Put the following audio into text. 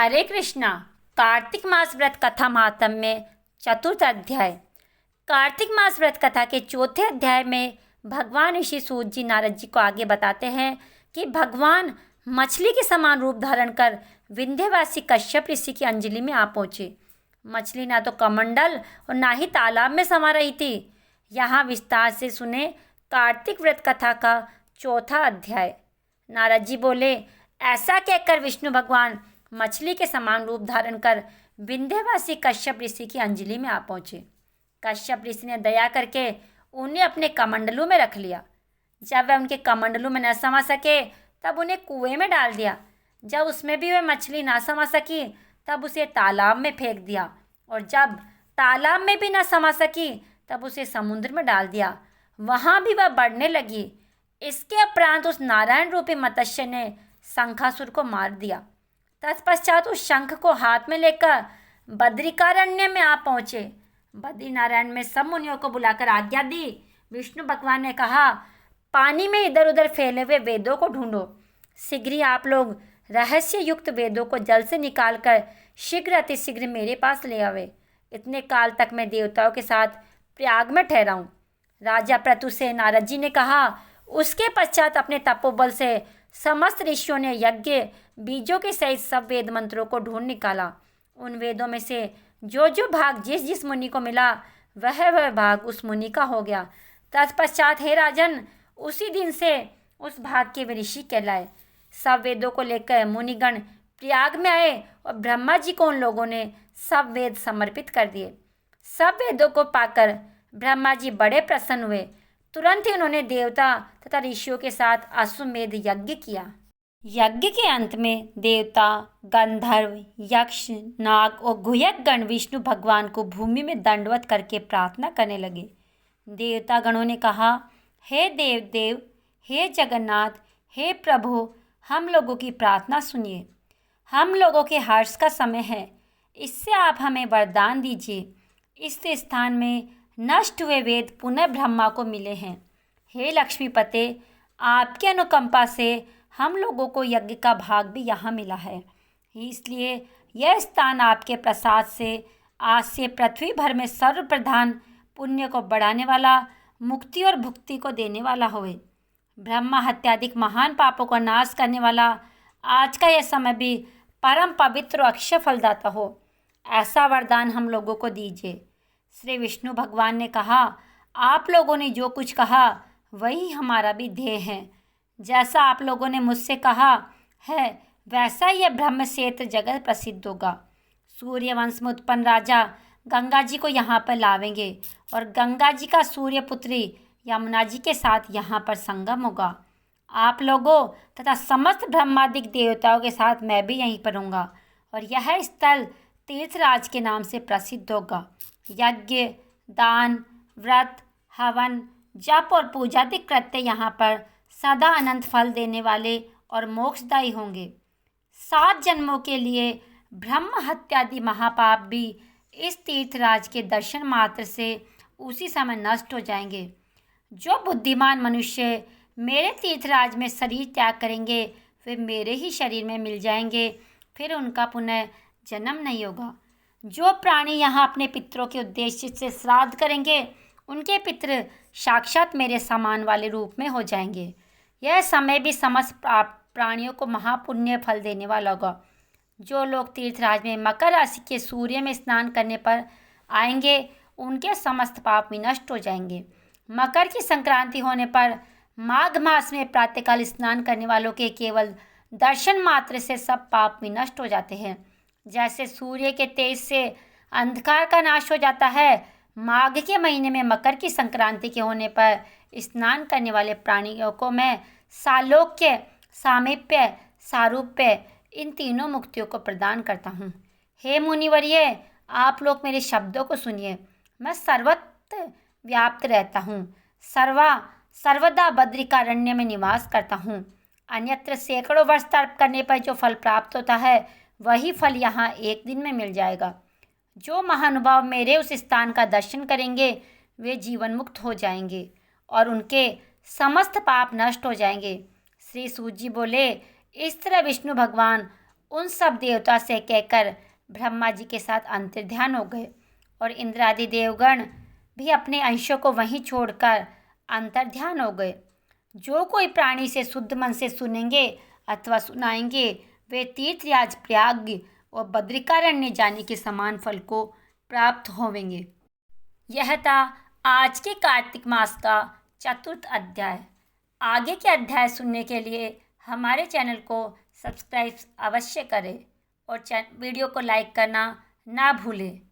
हरे कृष्णा। कार्तिक मास व्रत कथा महात्म्य में चतुर्थ अध्याय। कार्तिक मास व्रत कथा के चौथे अध्याय में भगवान ऋषि सूत जी नारद जी को आगे बताते हैं कि भगवान मछली के समान रूप धारण कर विंध्यवासी कश्यप ऋषि की अंजलि में आ पहुँचे। मछली ना तो कमंडल और ना ही तालाब में समा रही थी। यहाँ विस्तार से सुने कार्तिक व्रत कथा का चौथा अध्याय। नारद जी बोले, ऐसा कहकर विष्णु भगवान मछली के समान रूप धारण कर विंध्यवासी कश्यप ऋषि की अंजलि में आ पहुँचे। कश्यप ऋषि ने दया करके उन्हें अपने कमंडलू में रख लिया। जब वह उनके कमंडलू में न समा सके तब उन्हें कुएं में डाल दिया। जब उसमें भी वह मछली ना समा सकी तब उसे तालाब में फेंक दिया, और जब तालाब में भी ना समा सकी तब उसे समुद्र में डाल दिया। वहाँ भी वह बढ़ने लगी। इसके उपरांत उस नारायण रूपी मत्स्य ने शंखासुर को मार दिया। तत्पश्चात उस शंख को हाथ में लेकर बद्रिकारण्य में आ पहुँचे। बद्रीनारायण में सब मुनियों को बुलाकर आज्ञा दी। विष्णु भगवान ने कहा, पानी में इधर उधर फैले हुए वेदों को ढूंढो। शीघ्र ही आप लोग रहस्य युक्त वेदों को जल से निकालकर शीघ्र अतिशीघ्र मेरे पास ले आवे। इतने काल तक मैं देवताओं के साथ प्रयाग में ठहराऊं। राजा प्रतु से नारद जी ने कहा। उसके पश्चात अपने तपोबल से समस्त ऋषियों ने यज्ञ बीजों के सहित सब वेद मंत्रों को ढूंढ निकाला। उन वेदों में से जो जो भाग जिस जिस मुनि को मिला वह भाग उस मुनि का हो गया। तत्पश्चात हे राजन, उसी दिन से उस भाग के वे ऋषि कहलाए। सब वेदों को लेकर मुनिगण प्रयाग में आए और ब्रह्मा जी को उन लोगों ने सब वेद समर्पित कर दिए। सब वेदों को पाकर ब्रह्मा जी बड़े प्रसन्न हुए। तुरंत ही उन्होंने देवता तथा ऋषियों के साथ अश्वमेध यज्ञ किया। यज्ञ के अंत में देवता, गंधर्व, यक्ष, नाग और गुह्यक गण विष्णु भगवान को भूमि में दंडवत करके प्रार्थना करने लगे। देवता गणों ने कहा, हे देव देव, हे जगन्नाथ, हे प्रभु, हम लोगों की प्रार्थना सुनिए। हम लोगों के हर्ष का समय है, इससे आप हमें वरदान दीजिए। इस स्थान में नष्ट हुए वेद पुनः ब्रह्मा को मिले हैं। हे लक्ष्मीपते, आपकी अनुकंपा से हम लोगों को यज्ञ का भाग भी यहाँ मिला है। इसलिए यह स्थान आपके प्रसाद से आज से पृथ्वी भर में सर्वप्रधान पुण्य को बढ़ाने वाला, मुक्ति और भुक्ति को देने वाला होवे। ब्रह्मा हत्यादिक महान पापों का नाश करने वाला आज का यह समय भी परम पवित्र और अक्षय फलदाता हो, ऐसा वरदान हम लोगों को दीजिए। श्री विष्णु भगवान ने कहा, आप लोगों ने जो कुछ कहा वही हमारा भी ध्येय है। जैसा आप लोगों ने मुझसे कहा है वैसा यह ब्रह्म क्षेत्र जगत प्रसिद्ध होगा। सूर्यवंश में उत्पन्न राजा गंगा जी को यहाँ पर लावेंगे और गंगा जी का सूर्य पुत्री यमुना जी के साथ यहाँ पर संगम होगा। आप लोगों तथा समस्त ब्रह्मादिक देवताओं के साथ मैं भी यहीं पर रहूँगा और यह स्थल तीर्थराज के नाम से प्रसिद्ध होगा। यज्ञ, दान, व्रत, हवन, जप और पूजादिक कृत्य यहाँ पर सदा अनंत फल देने वाले और मोक्षदायी होंगे। 7 जन्मों के लिए ब्रह्म हत्यादि महापाप भी इस तीर्थराज के दर्शन मात्र से उसी समय नष्ट हो जाएंगे। जो बुद्धिमान मनुष्य मेरे तीर्थराज में शरीर त्याग करेंगे वे मेरे ही शरीर में मिल जाएंगे, फिर उनका पुनः जन्म नहीं होगा। जो प्राणी यहाँ अपने पितरों के उद्देश्य से श्राद्ध करेंगे उनके पितृ साक्षात मेरे समान वाले रूप में हो जाएंगे। यह समय भी समस्त प्राणियों को महापुण्य फल देने वाला होगा। जो लोग तीर्थराज में मकर राशि के सूर्य में स्नान करने पर आएंगे उनके समस्त पाप विनष्ट हो जाएंगे। मकर की संक्रांति होने पर माघ मास में प्रातःकाल स्नान करने वालों के केवल दर्शन मात्र से सब पाप विनष्ट हो जाते हैं। जैसे सूर्य के तेज से अंधकार का नाश हो जाता है, माघ के महीने में मकर की संक्रांति के होने पर स्नान करने वाले प्राणियों को मैं सालोक्य, सामीप्य, सारूप्य इन तीनों मुक्तियों को प्रदान करता हूँ। हे मुनिवर्य, आप लोग मेरे शब्दों को सुनिए। मैं सर्वत्र व्याप्त रहता हूँ, सर्वदा बद्रिकारण्य में निवास करता हूँ। अन्यत्र सैकड़ों वर्ष तप करने पर जो फल प्राप्त होता है वही फल यहाँ एक दिन में मिल जाएगा। जो महानुभाव मेरे उस स्थान का दर्शन करेंगे वे जीवन मुक्त हो जाएंगे और उनके समस्त पाप नष्ट हो जाएंगे। श्री सूत जी बोले, इस तरह विष्णु भगवान उन सब देवता से कहकर ब्रह्मा जी के साथ अंतर्ध्यान हो गए और इंद्रादि देवगण भी अपने अंशों को वहीं छोड़कर अंतर्ध्यान हो गए। जो कोई प्राणी से शुद्ध मन से सुनेंगे अथवा सुनाएंगे वे तीर्थराज प्रयाग और बद्रिकारण्य जाने के समान फल को प्राप्त होवेंगे। यह था आज के कार्तिक मास का चतुर्थ अध्याय। आगे के अध्याय सुनने के लिए हमारे चैनल को सब्सक्राइब अवश्य करें और वीडियो को लाइक करना ना भूलें।